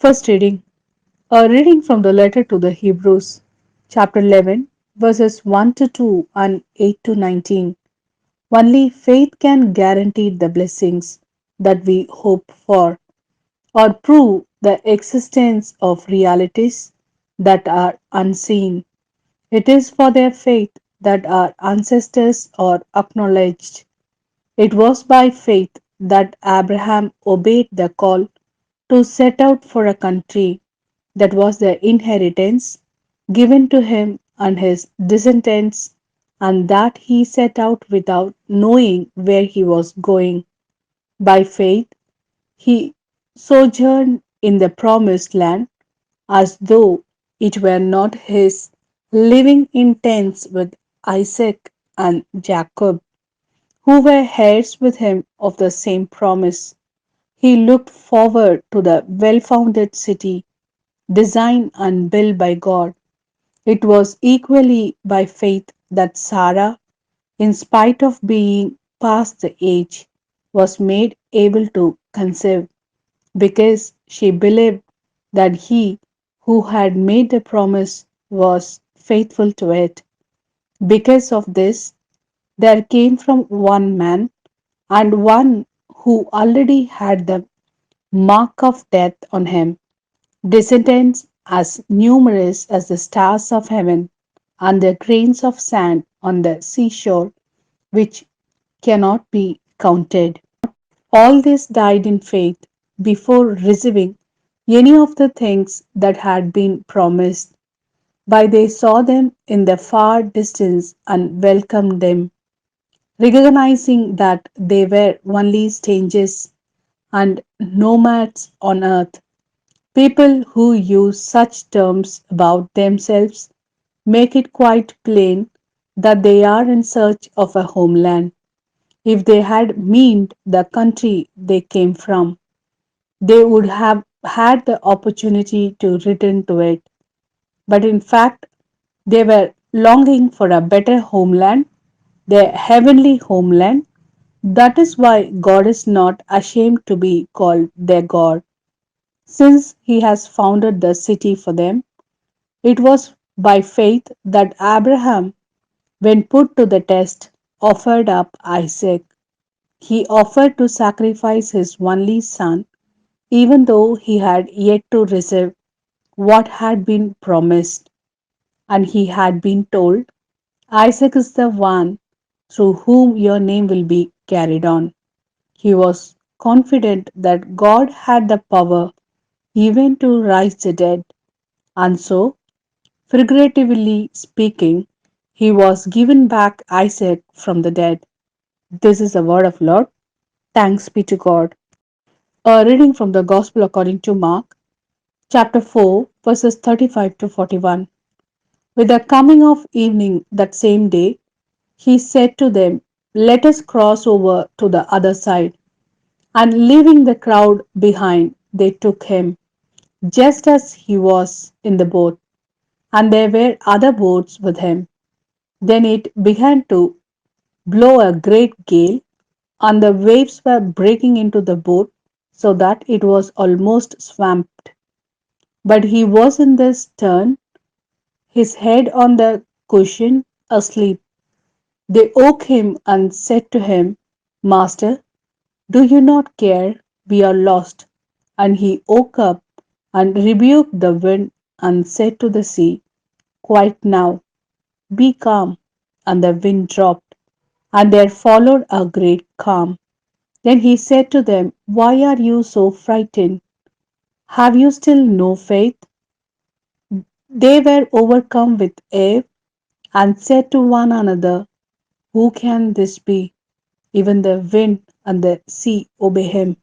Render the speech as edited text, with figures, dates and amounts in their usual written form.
First reading. A reading from the letter to the Hebrews, chapter 11, verses 1 to 2 and 8 to 19. Only faith can guarantee the blessings that we hope for or prove the existence of realities that are unseen. It is for their faith that our ancestors are acknowledged. It was by faith that Abraham obeyed the call to set out for a country that was the inheritance given to him and his descendants, and that he set out without knowing where he was going. By faith, he sojourned in the promised land as though it were not his, living in tents with Isaac and Jacob, who were heirs with him of the same promise. He looked forward to the well founded city, designed and built by God. It was equally by faith that Sarah, in spite of being past the age, was made able to conceive because she believed that he who had made the promise was faithful to it. Because of this, there came from one man and one who already had the mark of death on him, descendants as numerous as the stars of heaven and the grains of sand on the seashore, which cannot be counted. All this died in faith before receiving any of the things that had been promised, but they saw them in the far distance and welcomed them, recognizing that they were only strangers and nomads on earth. People who use such terms about themselves make it quite plain that they are in search of a homeland. If they had meant the country they came from, they would have had the opportunity to return to it. But in fact, they were longing for a better homeland, their heavenly homeland. That is why God is not ashamed to be called their God, since He has founded the city for them. It was by faith that Abraham, when put to the test, offered up Isaac. He offered to sacrifice his only son, even though he had yet to receive what had been promised, and he had been told, Isaac is the one through whom your name will be carried on. He was confident that God had the power even to rise the dead, and so, figuratively speaking, he was given back Isaac from the dead. This is the word of Lord. Thanks be to God. A reading from the Gospel according to Mark, chapter 4, verses 35 to 41. With the coming of evening that same day, he said to them, let us cross over to the other side. And leaving the crowd behind, they took him, just as he was in the boat, and there were other boats with him. Then it began to blow a great gale, and the waves were breaking into the boat so that it was almost swamped. But he was in the stern, his head on the cushion, asleep. They woke him and said to him, Master, do you not care? We are lost. And he woke up and rebuked the wind and said to the sea, quiet now, be calm. And the wind dropped, and there followed a great calm. Then he said to them, why are you so frightened? Have you still no faith? They were overcome with awe and said to one another, who can this be? Even the wind and the sea obey him.